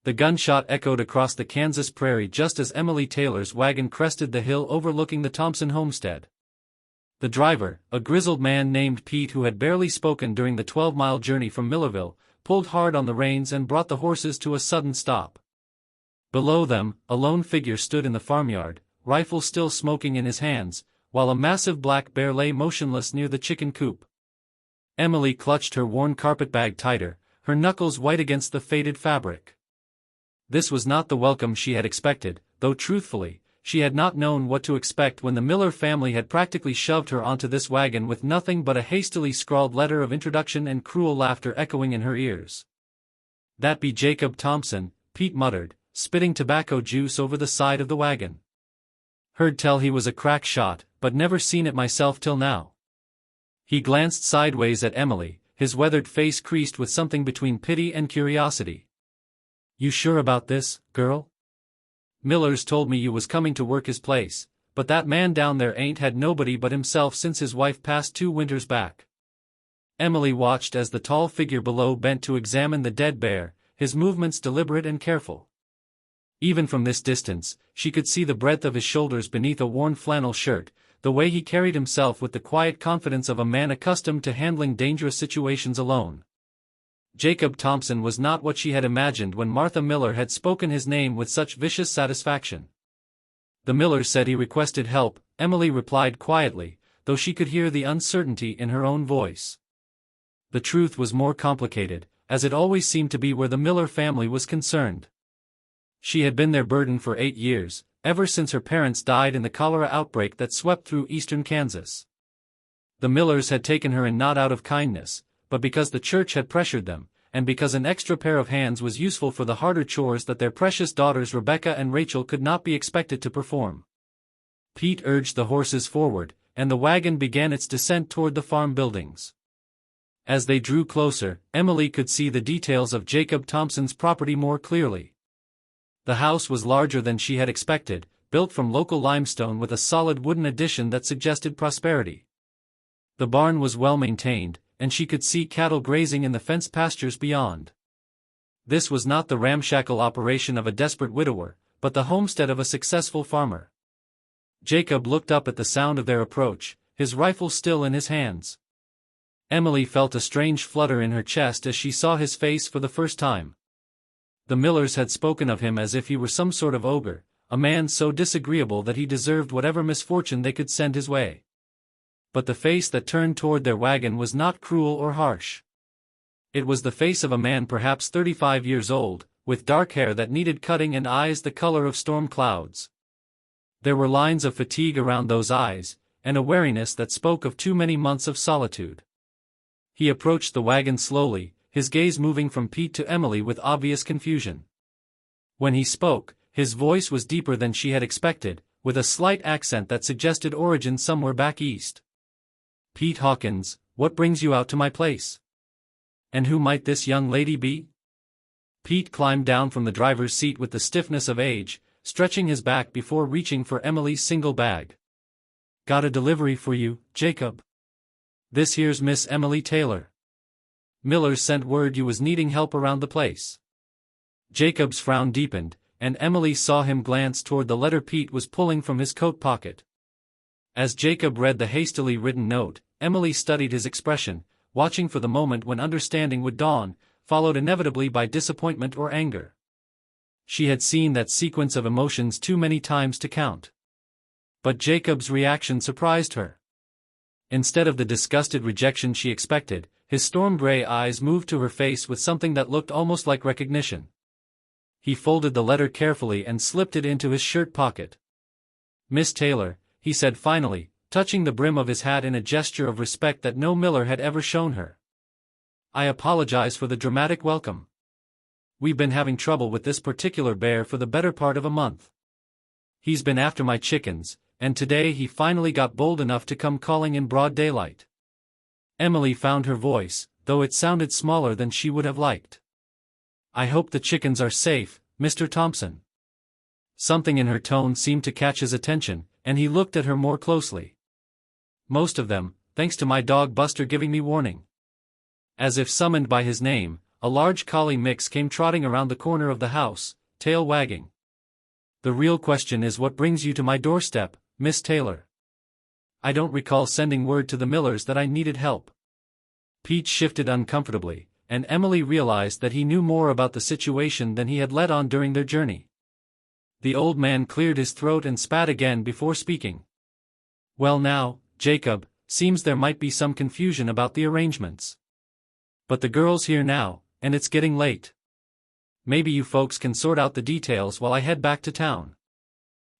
The gunshot echoed across the Kansas prairie just as Emily Taylor's wagon crested the hill overlooking the Thompson homestead. The driver, a grizzled man named Pete who had barely spoken during the 12-mile journey from Millerville, pulled hard on the reins and brought the horses to a sudden stop. Below them, a lone figure stood in the farmyard, rifle still smoking in his hands, while a massive black bear lay motionless near the chicken coop. Emily clutched her worn carpetbag tighter, her knuckles white against the faded fabric. This was not the welcome she had expected, though truthfully, she had not known what to expect when the Miller family had practically shoved her onto this wagon with nothing but a hastily scrawled letter of introduction and cruel laughter echoing in her ears. "That be Jacob Thompson," Pete muttered, spitting tobacco juice over the side of the wagon. "Heard tell he was a crack shot, but never seen it myself till now." He glanced sideways at Emily, his weathered face creased with something between pity and curiosity. "You sure about this, girl? Miller's told me you was coming to work his place, but that man down there ain't had nobody but himself since his wife passed 2 winters back." Emily watched as the tall figure below bent to examine the dead bear, his movements deliberate and careful. Even from this distance, she could see the breadth of his shoulders beneath a worn flannel shirt, the way he carried himself with the quiet confidence of a man accustomed to handling dangerous situations alone. Jacob Thompson was not what she had imagined when Martha Miller had spoken his name with such vicious satisfaction. "The Miller said he requested help," Emily replied quietly, though she could hear the uncertainty in her own voice. The truth was more complicated, as it always seemed to be where the Miller family was concerned. She had been their burden for 8 years, ever since her parents died in the cholera outbreak that swept through eastern Kansas. The Millers had taken her in not out of kindness, but because the church had pressured them, and because an extra pair of hands was useful for the harder chores that their precious daughters Rebecca and Rachel could not be expected to perform. Pete urged the horses forward, and the wagon began its descent toward the farm buildings. As they drew closer, Emily could see the details of Jacob Thompson's property more clearly. The house was larger than she had expected, built from local limestone with a solid wooden addition that suggested prosperity. The barn was well maintained, and she could see cattle grazing in the fenced pastures beyond. This was not the ramshackle operation of a desperate widower, but the homestead of a successful farmer. Jacob looked up at the sound of their approach, his rifle still in his hands. Emily felt a strange flutter in her chest as she saw his face for the first time. The Millers had spoken of him as if he were some sort of ogre, a man so disagreeable that he deserved whatever misfortune they could send his way. But the face that turned toward their wagon was not cruel or harsh. It was the face of a man perhaps 35 years old, with dark hair that needed cutting and eyes the color of storm clouds. There were lines of fatigue around those eyes, and a wariness that spoke of too many months of solitude. He approached the wagon slowly, his gaze moving from Pete to Emily with obvious confusion. When he spoke, his voice was deeper than she had expected, with a slight accent that suggested origin somewhere back east. "Pete Hawkins, what brings you out to my place? And who might this young lady be?" Pete climbed down from the driver's seat with the stiffness of age, stretching his back before reaching for Emily's single bag. "Got a delivery for you, Jacob. This here's Miss Emily Taylor. Miller sent word you was needing help around the place." Jacob's frown deepened, and Emily saw him glance toward the letter Pete was pulling from his coat pocket. As Jacob read the hastily written note, Emily studied his expression, watching for the moment when understanding would dawn, followed inevitably by disappointment or anger. She had seen that sequence of emotions too many times to count. But Jacob's reaction surprised her. Instead of the disgusted rejection she expected, his storm-gray eyes moved to her face with something that looked almost like recognition. He folded the letter carefully and slipped it into his shirt pocket. "Miss Taylor," he said finally, touching the brim of his hat in a gesture of respect that no Miller had ever shown her. "I apologize for the dramatic welcome. We've been having trouble with this particular bear for the better part of a month. He's been after my chickens, and today he finally got bold enough to come calling in broad daylight." Emily found her voice, though it sounded smaller than she would have liked. "I hope the chickens are safe, Mr. Thompson." Something in her tone seemed to catch his attention, and he looked at her more closely. "Most of them, thanks to my dog Buster giving me warning." As if summoned by his name, a large collie mix came trotting around the corner of the house, tail wagging. "The real question is what brings you to my doorstep, Miss Taylor? I don't recall sending word to the Millers that I needed help." Pete shifted uncomfortably, and Emily realized that he knew more about the situation than he had let on during their journey. The old man cleared his throat and spat again before speaking. "Well now, Jacob, seems there might be some confusion about the arrangements. But the girl's here now, and it's getting late. Maybe you folks can sort out the details while I head back to town."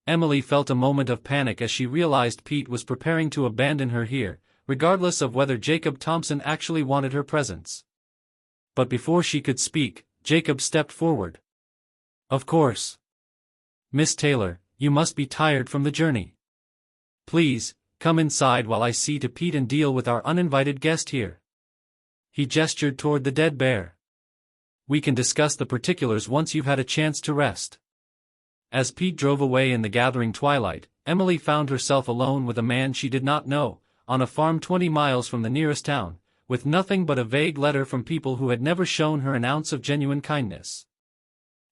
Emily felt a moment of panic as she realized Pete was preparing to abandon her here, regardless of whether Jacob Thompson actually wanted her presence. But before she could speak, Jacob stepped forward. "Of course. Miss Taylor, you must be tired from the journey. Please, come inside while I see to Pete and deal with our uninvited guest here." He gestured toward the dead bear. "We can discuss the particulars once you've had a chance to rest." As Pete drove away in the gathering twilight, Emily found herself alone with a man she did not know, on a farm 20 miles from the nearest town, with nothing but a vague letter from people who had never shown her an ounce of genuine kindness.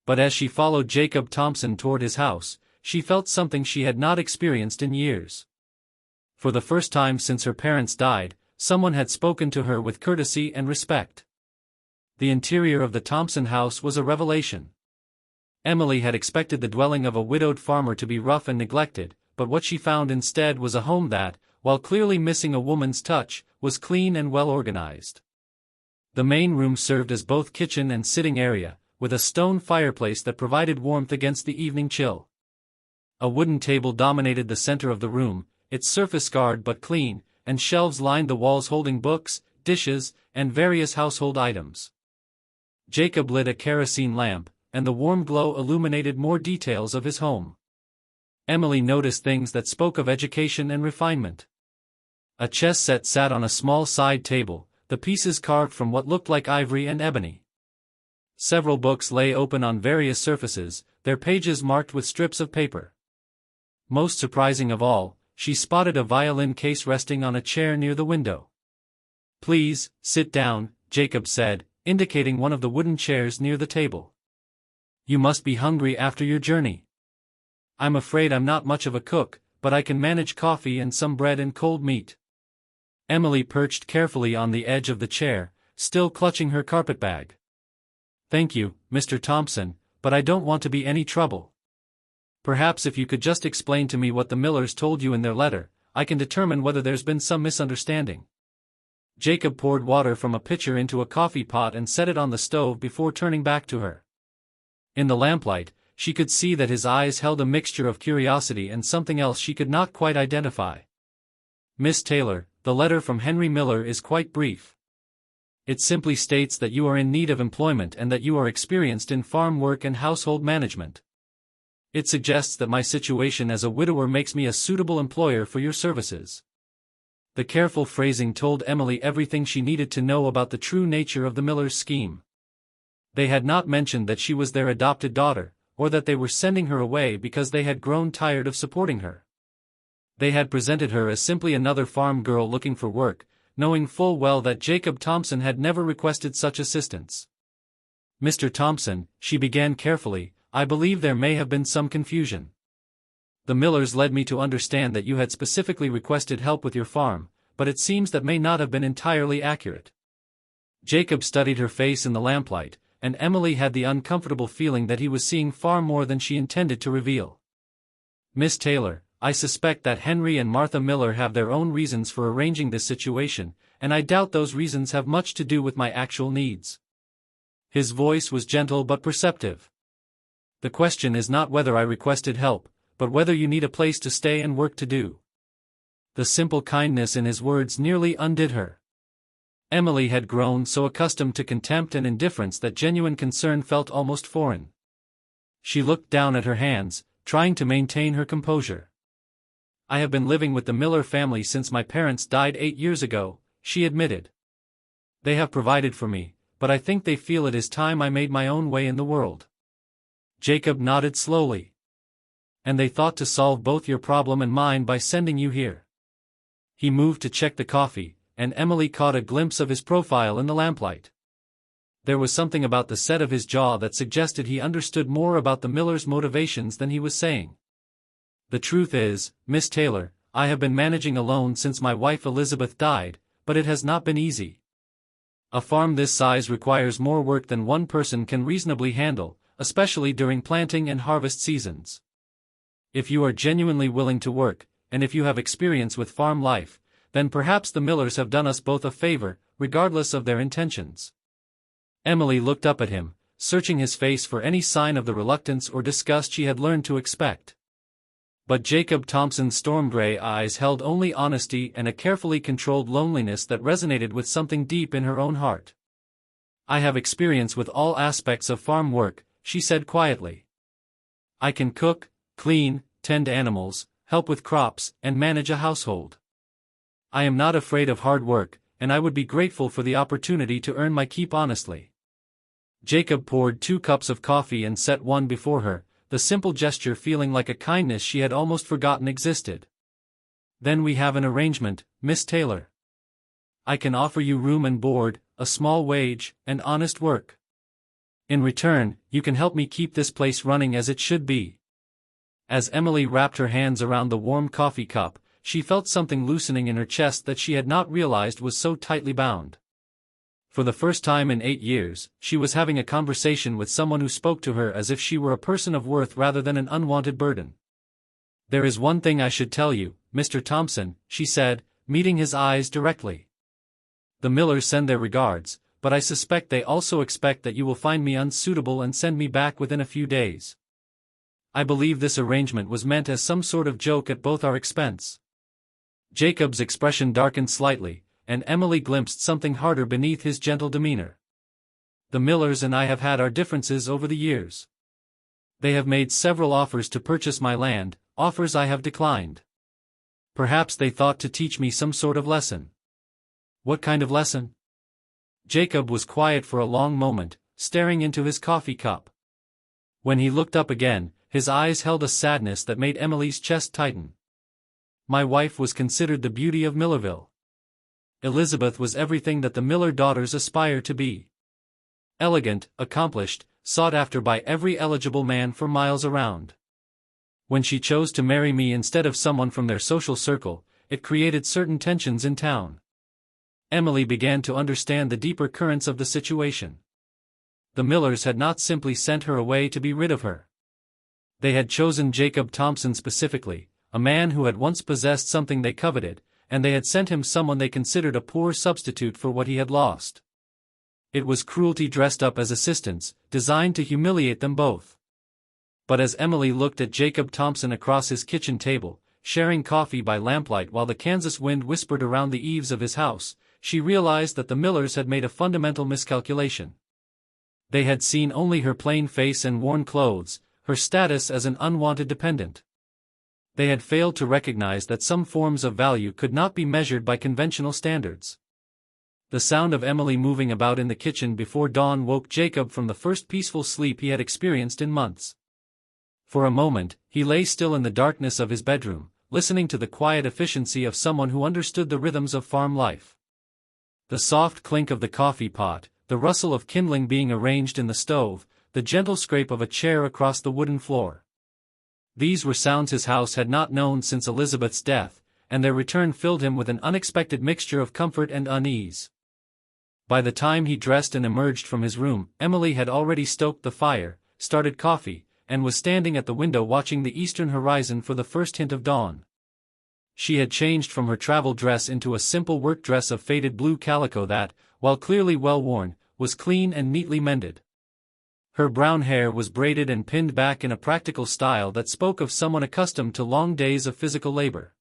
But as she followed Jacob Thompson toward his house, she felt something she had not experienced in years. For the first time since her parents died, someone had spoken to her with courtesy and respect. The interior of the Thompson house was a revelation. Emily had expected the dwelling of a widowed farmer to be rough and neglected, but what she found instead was a home that, while clearly missing a woman's touch, was clean and well organized. The main room served as both kitchen and sitting area, with a stone fireplace that provided warmth against the evening chill. A wooden table dominated the center of the room, its surface scarred but clean, and shelves lined the walls holding books, dishes, and various household items. Jacob lit a kerosene lamp, and the warm glow illuminated more details of his home. Emily noticed things that spoke of education and refinement. A chess set sat on a small side table, the pieces carved from what looked like ivory and ebony. Several books lay open on various surfaces, their pages marked with strips of paper. Most surprising of all, she spotted a violin case resting on a chair near the window. "Please, sit down," Jacob said, indicating one of the wooden chairs near the table. "You must be hungry after your journey. I'm afraid I'm not much of a cook, but I can manage coffee and some bread and cold meat." Emily perched carefully on the edge of the chair, still clutching her carpetbag. "Thank you, Mr. Thompson, but I don't want to be any trouble. Perhaps if you could just explain to me what the Millers told you in their letter, I can determine whether there's been some misunderstanding." Jacob poured water from a pitcher into a coffee pot and set it on the stove before turning back to her. In the lamplight, she could see that his eyes held a mixture of curiosity and something else she could not quite identify. "Miss Taylor, the letter from Henry Miller is quite brief. It simply states that you are in need of employment and that you are experienced in farm work and household management. It suggests that my situation as a widower makes me a suitable employer for your services." The careful phrasing told Emily everything she needed to know about the true nature of the Millers' scheme. They had not mentioned that she was their adopted daughter, or that they were sending her away because they had grown tired of supporting her. They had presented her as simply another farm girl looking for work, knowing full well that Jacob Thompson had never requested such assistance. "Mr. Thompson," she began carefully, "I believe there may have been some confusion. The Millers led me to understand that you had specifically requested help with your farm, but it seems that may not have been entirely accurate." Jacob studied her face in the lamplight, and Emily had the uncomfortable feeling that he was seeing far more than she intended to reveal. "Miss Taylor, I suspect that Henry and Martha Miller have their own reasons for arranging this situation, and I doubt those reasons have much to do with my actual needs." His voice was gentle but perceptive. "The question is not whether I requested help, but whether you need a place to stay and work to do." The simple kindness in his words nearly undid her. Emily had grown so accustomed to contempt and indifference that genuine concern felt almost foreign. She looked down at her hands, trying to maintain her composure. "I have been living with the Miller family since my parents died 8 years ago," she admitted. "They have provided for me, but I think they feel it is time I made my own way in the world." Jacob nodded slowly. "And they thought to solve both your problem and mine by sending you here." He moved to check the coffee, and Emily caught a glimpse of his profile in the lamplight. there was something about the set of his jaw that suggested he understood more about the miller's motivations than he was saying. "The truth is, Miss Taylor, I have been managing alone since my wife Elizabeth died, but it has not been easy. A farm this size requires more work than one person can reasonably handle, especially during planting and harvest seasons. If you are genuinely willing to work, and if you have experience with farm life, then perhaps the Millers have done us both a favor, regardless of their intentions." Emily looked up at him, searching his face for any sign of the reluctance or disgust she had learned to expect. But Jacob Thompson's storm-gray eyes held only honesty and a carefully controlled loneliness that resonated with something deep in her own heart. "I have experience with all aspects of farm work," she said quietly. "I can cook, clean, tend animals, help with crops, and manage a household. I am not afraid of hard work, and I would be grateful for the opportunity to earn my keep honestly." Jacob poured 2 cups of coffee and set one before her, the simple gesture feeling like a kindness she had almost forgotten existed. "Then we have an arrangement, Miss Taylor. I can offer you room and board, a small wage, and honest work. In return, you can help me keep this place running as it should be." As Emily wrapped her hands around the warm coffee cup, she felt something loosening in her chest that she had not realized was so tightly bound. For the first time in 8 years, she was having a conversation with someone who spoke to her as if she were a person of worth rather than an unwanted burden. "There is one thing I should tell you, Mr. Thompson," she said, meeting his eyes directly. "The Millers send their regards, but I suspect they also expect that you will find me unsuitable and send me back within a few days. I believe this arrangement was meant as some sort of joke at both our expense." Jacob's expression darkened slightly, and Emily glimpsed something harder beneath his gentle demeanor. "The Millers and I have had our differences over the years. They have made several offers to purchase my land, offers I have declined. Perhaps they thought to teach me some sort of lesson." "What kind of lesson?" Jacob was quiet for a long moment, staring into his coffee cup. When he looked up again, his eyes held a sadness that made Emily's chest tighten. "My wife was considered the beauty of Millerville. Elizabeth was everything that the Miller daughters aspire to be. Elegant, accomplished, sought after by every eligible man for miles around. When she chose to marry me instead of someone from their social circle, it created certain tensions in town." Emily began to understand the deeper currents of the situation. The Millers had not simply sent her away to be rid of her. They had chosen Jacob Thompson specifically, a man who had once possessed something they coveted, and they had sent him someone they considered a poor substitute for what he had lost. It was cruelty dressed up as assistance, designed to humiliate them both. But as Emily looked at Jacob Thompson across his kitchen table, sharing coffee by lamplight while the Kansas wind whispered around the eaves of his house, she realized that the Millers had made a fundamental miscalculation. They had seen only her plain face and worn clothes, her status as an unwanted dependent. They had failed to recognize that some forms of value could not be measured by conventional standards. The sound of Emily moving about in the kitchen before dawn woke Jacob from the first peaceful sleep he had experienced in months. For a moment, he lay still in the darkness of his bedroom, listening to the quiet efficiency of someone who understood the rhythms of farm life. The soft clink of the coffee pot, the rustle of kindling being arranged in the stove, the gentle scrape of a chair across the wooden floor. These were sounds his house had not known since Elizabeth's death, and their return filled him with an unexpected mixture of comfort and unease. By the time he dressed and emerged from his room, Emily had already stoked the fire, started coffee, and was standing at the window watching the eastern horizon for the first hint of dawn. She had changed from her travel dress into a simple work dress of faded blue calico that, while clearly well worn, was clean and neatly mended. Her brown hair was braided and pinned back in a practical style that spoke of someone accustomed to long days of physical labor.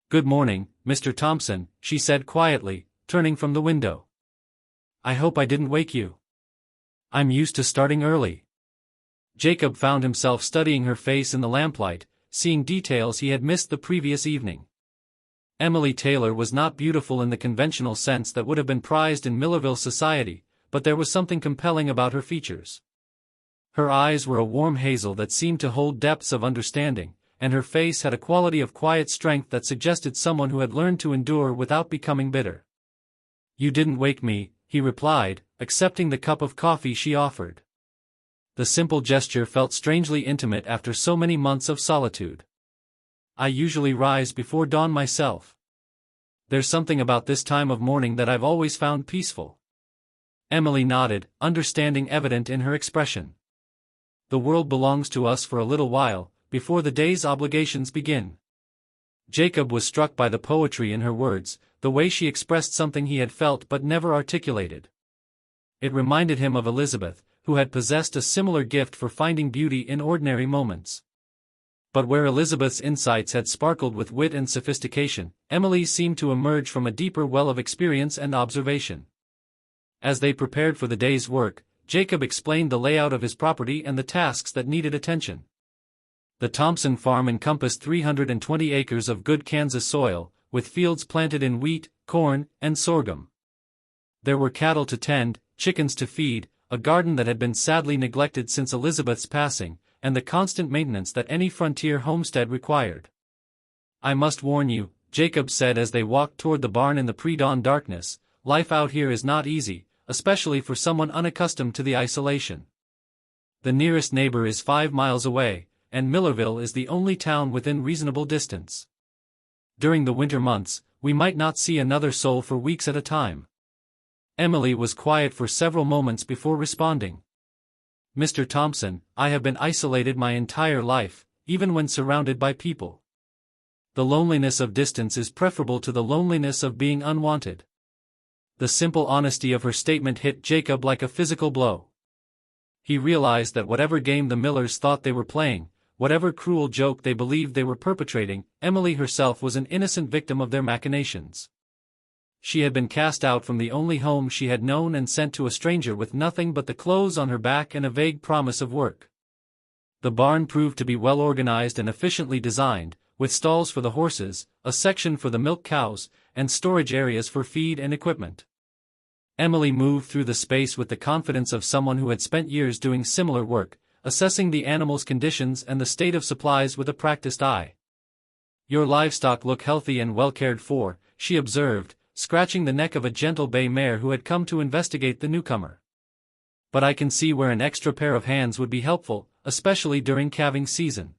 "Good morning, Mr. Thompson," she said quietly, turning from the window. "I hope I didn't wake you. I'm used to starting early." Jacob found himself studying her face in the lamplight, seeing details he had missed the previous evening. Emily Taylor was not beautiful in the conventional sense that would have been prized in Millerville society, but there was something compelling about her features. Her eyes were a warm hazel that seemed to hold depths of understanding, and her face had a quality of quiet strength that suggested someone who had learned to endure without becoming bitter. "You didn't wake me," he replied, accepting the cup of coffee she offered. The simple gesture felt strangely intimate after so many months of solitude. "I usually rise before dawn myself. There's something about this time of morning that I've always found peaceful." Emily nodded, understanding evident in her expression. "The world belongs to us for a little while, before the day's obligations begin." Jacob was struck by the poetry in her words, the way she expressed something he had felt but never articulated. It reminded him of Elizabeth, who had possessed a similar gift for finding beauty in ordinary moments. But where Elizabeth's insights had sparkled with wit and sophistication, Emily's seemed to emerge from a deeper well of experience and observation. As they prepared for the day's work, Jacob explained the layout of his property and the tasks that needed attention. The Thompson farm encompassed 320 acres of good Kansas soil, with fields planted in wheat, corn, and sorghum. There were cattle to tend, chickens to feed, a garden that had been sadly neglected since Elizabeth's passing, and the constant maintenance that any frontier homestead required. "I must warn you," Jacob said as they walked toward the barn in the pre-dawn darkness, "life out here is not easy, especially for someone unaccustomed to the isolation. The nearest neighbor is 5 miles away, and Millerville is the only town within reasonable distance. During the winter months, we might not see another soul for weeks at a time." Emily was quiet for several moments before responding. "Mr. Thompson, I have been isolated my entire life, even when surrounded by people. The loneliness of distance is preferable to the loneliness of being unwanted." The simple honesty of her statement hit Jacob like a physical blow. He realized that whatever game the Millers thought they were playing, whatever cruel joke they believed they were perpetrating, Emily herself was an innocent victim of their machinations. She had been cast out from the only home she had known and sent to a stranger with nothing but the clothes on her back and a vague promise of work. The barn proved to be well organized and efficiently designed, with stalls for the horses, a section for the milk cows, and storage areas for feed and equipment. Emily moved through the space with the confidence of someone who had spent years doing similar work, assessing the animals' conditions and the state of supplies with a practiced eye. "Your livestock look healthy and well cared for," she observed, scratching the neck of a gentle bay mare who had come to investigate the newcomer. "But I can see where an extra pair of hands would be helpful, especially during calving season."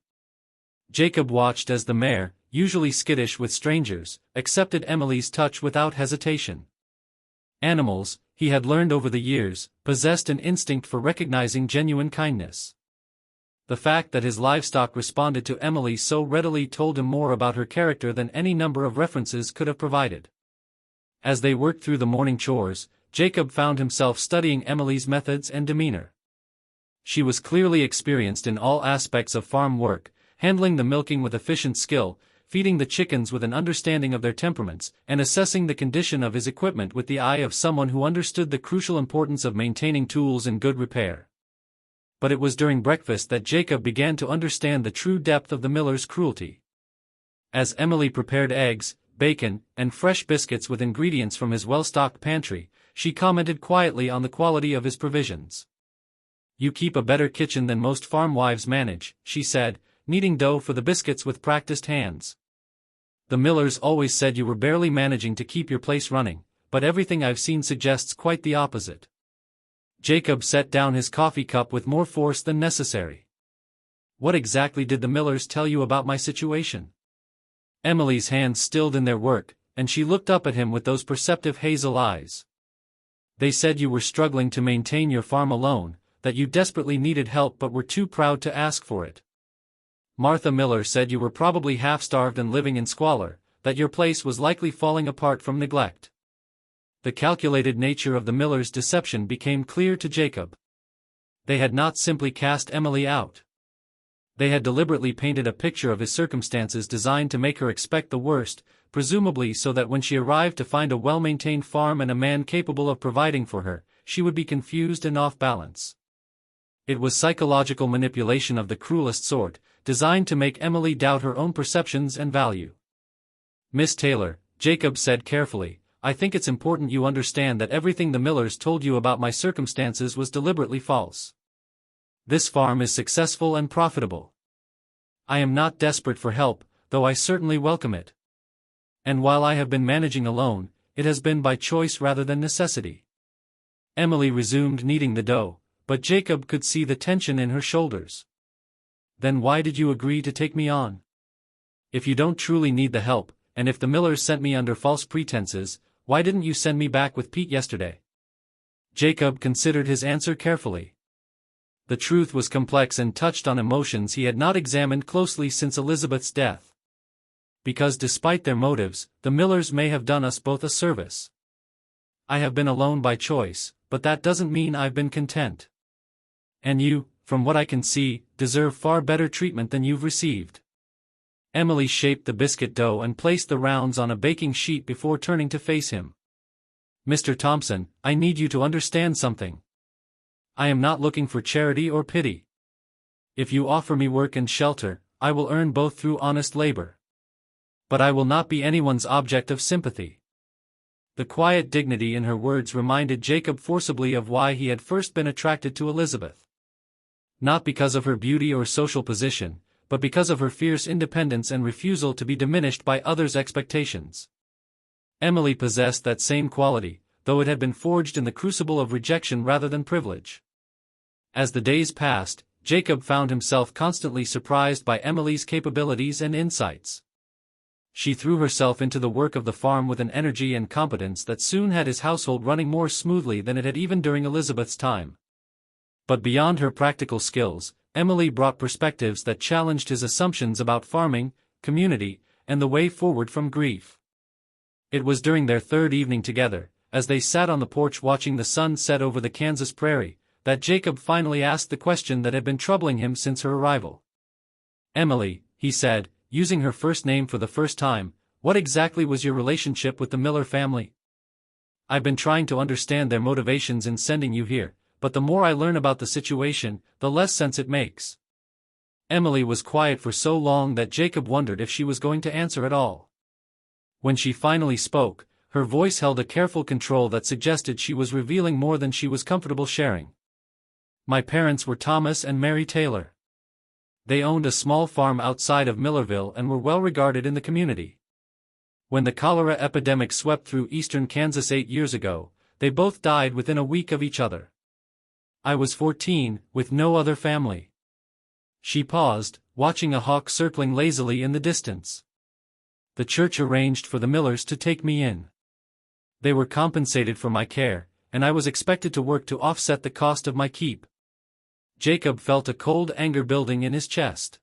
Jacob watched as the mare, usually skittish with strangers, accepted Emily's touch without hesitation. Animals, he had learned over the years, possessed an instinct for recognizing genuine kindness. The fact that his livestock responded to Emily so readily told him more about her character than any number of references could have provided. As they worked through the morning chores, Jacob found himself studying Emily's methods and demeanor. She was clearly experienced in all aspects of farm work, handling the milking with efficient skill, feeding the chickens with an understanding of their temperaments, and assessing the condition of his equipment with the eye of someone who understood the crucial importance of maintaining tools in good repair. But it was during breakfast that Jacob began to understand the true depth of the miller's cruelty. As Emily prepared eggs, bacon, and fresh biscuits with ingredients from his well-stocked pantry, she commented quietly on the quality of his provisions. "You keep a better kitchen than most farm wives manage," she said, kneading dough for the biscuits with practiced hands. "The Millers always said you were barely managing to keep your place running, but everything I've seen suggests quite the opposite." Jacob set down his coffee cup with more force than necessary. "What exactly did the Millers tell you about my situation?" Emily's hands stilled in their work, and she looked up at him with those perceptive hazel eyes. "They said you were struggling to maintain your farm alone, that you desperately needed help but were too proud to ask for it. Martha Miller said you were probably half-starved and living in squalor, that your place was likely falling apart from neglect." The calculated nature of the Millers' deception became clear to Jacob. They had not simply cast Emily out. They had deliberately painted a picture of his circumstances designed to make her expect the worst, presumably so that when she arrived to find a well-maintained farm and a man capable of providing for her, she would be confused and off balance. It was psychological manipulation of the cruelest sort, designed to make Emily doubt her own perceptions and value. "Miss Taylor," Jacob said carefully, "I think it's important you understand that everything the Millers told you about my circumstances was deliberately false. This farm is successful and profitable. I am not desperate for help, though I certainly welcome it. And while I have been managing alone, it has been by choice rather than necessity. Emily resumed kneading the dough, but Jacob could see the tension in her shoulders. Then why did you agree to take me on? If you don't truly need the help, and if the Millers sent me under false pretenses, why didn't you send me back with Pete yesterday? Jacob considered his answer carefully. The truth was complex and touched on emotions he had not examined closely since Elizabeth's death. Because despite their motives, the Millers may have done us both a service. I have been alone by choice, but that doesn't mean I've been content. And you, from what I can see, deserve far better treatment than you've received. Emily shaped the biscuit dough and placed the rounds on a baking sheet before turning to face him. Mr. Thompson, I need you to understand something. I am not looking for charity or pity. If you offer me work and shelter, I will earn both through honest labor. But I will not be anyone's object of sympathy. The quiet dignity in her words reminded Jacob forcibly of why he had first been attracted to Elizabeth. Not because of her beauty or social position, but because of her fierce independence and refusal to be diminished by others' expectations. Emily possessed that same quality, though it had been forged in the crucible of rejection rather than privilege. As the days passed, Jacob found himself constantly surprised by Emily's capabilities and insights. She threw herself into the work of the farm with an energy and competence that soon had his household running more smoothly than it had even during Elizabeth's time. But beyond her practical skills, Emily brought perspectives that challenged his assumptions about farming, community, and the way forward from grief. It was during their third evening together, as they sat on the porch watching the sun set over the Kansas prairie, that Jacob finally asked the question that had been troubling him since her arrival. Emily, he said, using her first name for the first time, what exactly was your relationship with the Miller family? I've been trying to understand their motivations in sending you here, but the more I learn about the situation, the less sense it makes. Emily was quiet for so long that Jacob wondered if she was going to answer at all. When she finally spoke, her voice held a careful control that suggested she was revealing more than she was comfortable sharing. My parents were Thomas and Mary Taylor. They owned a small farm outside of Millerville and were well regarded in the community. When the cholera epidemic swept through eastern Kansas 8 years ago, they both died within a week of each other. I was 14, with no other family. She paused, watching a hawk circling lazily in the distance. The church arranged for the Millers to take me in. They were compensated for my care, and I was expected to work to offset the cost of my keep. Jacob felt a cold anger building in his chest.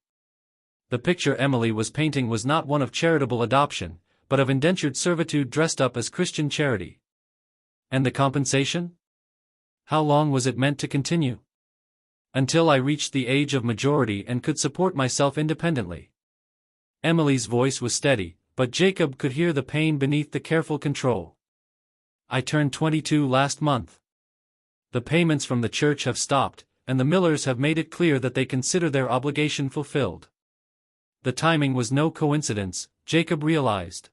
The picture Emily was painting was not one of charitable adoption, but of indentured servitude dressed up as Christian charity. And the compensation? How long was it meant to continue? Until I reached the age of majority and could support myself independently. Emily's voice was steady, but Jacob could hear the pain beneath the careful control. I turned 22 last month. The payments from the church have stopped, and the Millers have made it clear that they consider their obligation fulfilled. The timing was no coincidence, Jacob realized.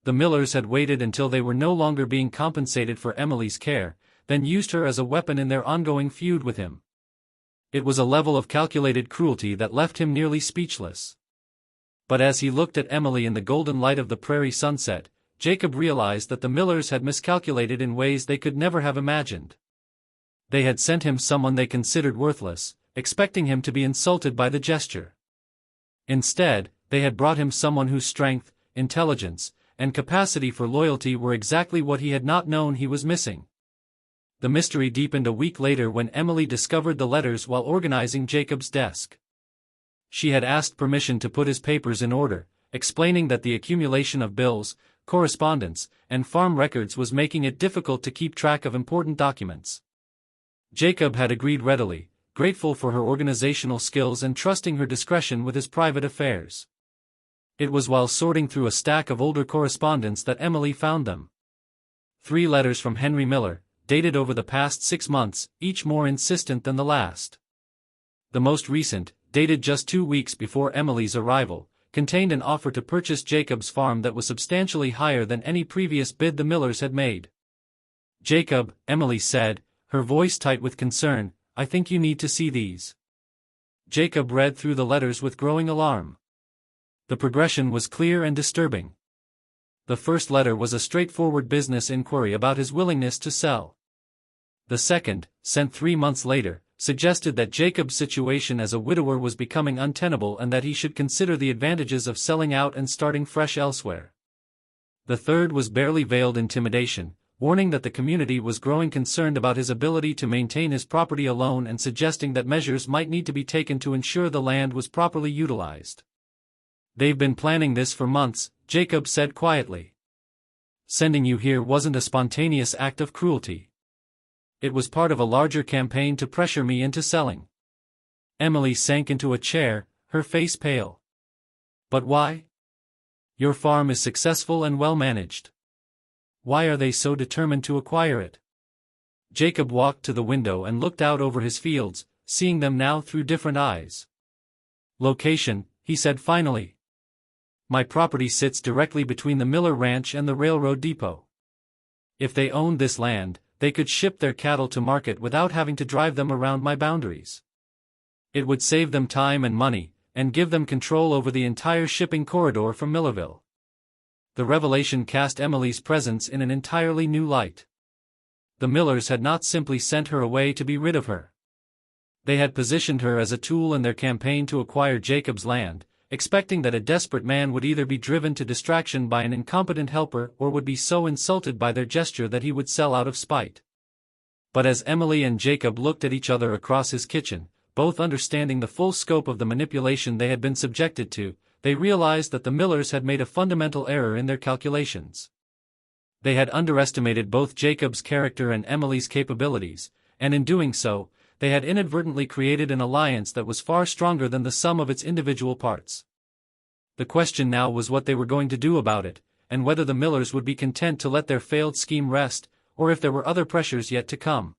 The Millers had waited until they were no longer being compensated for Emily's care, then used her as a weapon in their ongoing feud with him. It was a level of calculated cruelty that left him nearly speechless. But as he looked at Emily in the golden light of the prairie sunset, Jacob realized that the Millers had miscalculated in ways they could never have imagined. They had sent him someone they considered worthless, expecting him to be insulted by the gesture. Instead, they had brought him someone whose strength, intelligence, and capacity for loyalty were exactly what he had not known he was missing. The mystery deepened a week later when Emily discovered the letters while organizing Jacob's desk. She had asked permission to put his papers in order, explaining that the accumulation of bills, correspondence, and farm records was making it difficult to keep track of important documents. Jacob had agreed readily, grateful for her organizational skills and trusting her discretion with his private affairs. It was while sorting through a stack of older correspondence that Emily found them. 3 letters from Henry Miller, dated over the past 6 months, each more insistent than the last. The most recent, dated just 2 weeks before Emily's arrival, contained an offer to purchase Jacob's farm that was substantially higher than any previous bid the Millers had made. Jacob, Emily said, her voice tight with concern, I think you need to see these. Jacob read through the letters with growing alarm. The progression was clear and disturbing. The first letter was a straightforward business inquiry about his willingness to sell. The second, sent 3 months later, suggested that Jacob's situation as a widower was becoming untenable and that he should consider the advantages of selling out and starting fresh elsewhere. The third was barely veiled intimidation, warning that the community was growing concerned about his ability to maintain his property alone and suggesting that measures might need to be taken to ensure the land was properly utilized. "They've been planning this for months," Jacob said quietly. "Sending you here wasn't a spontaneous act of cruelty. It was part of a larger campaign to pressure me into selling." Emily sank into a chair, her face pale. "But why? Your farm is successful and well managed. Why are they so determined to acquire it?" Jacob walked to the window and looked out over his fields, seeing them now through different eyes. "Location," he said finally. "My property sits directly between the Miller Ranch and the railroad depot. If they owned this land, they could ship their cattle to market without having to drive them around my boundaries. It would save them time and money, and give them control over the entire shipping corridor from Millerville." The revelation cast Emily's presence in an entirely new light. The Millers had not simply sent her away to be rid of her. They had positioned her as a tool in their campaign to acquire Jacob's land, expecting that a desperate man would either be driven to distraction by an incompetent helper or would be so insulted by their gesture that he would sell out of spite. But as Emily and Jacob looked at each other across his kitchen, both understanding the full scope of the manipulation they had been subjected to, they realized that the Millers had made a fundamental error in their calculations. They had underestimated both Jacob's character and Emily's capabilities, and in doing so, they had inadvertently created an alliance that was far stronger than the sum of its individual parts. The question now was what they were going to do about it, and whether the Millers would be content to let their failed scheme rest, or if there were other pressures yet to come.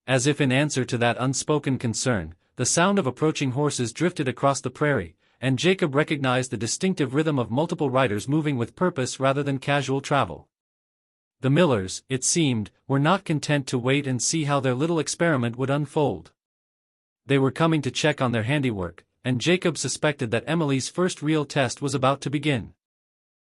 As if in answer to that unspoken concern, the sound of approaching horses drifted across the prairie, and Jacob recognized the distinctive rhythm of multiple riders moving with purpose rather than casual travel. The Millers, it seemed, were not content to wait and see how their little experiment would unfold. They were coming to check on their handiwork, and Jacob suspected that Emily's first real test was about to begin.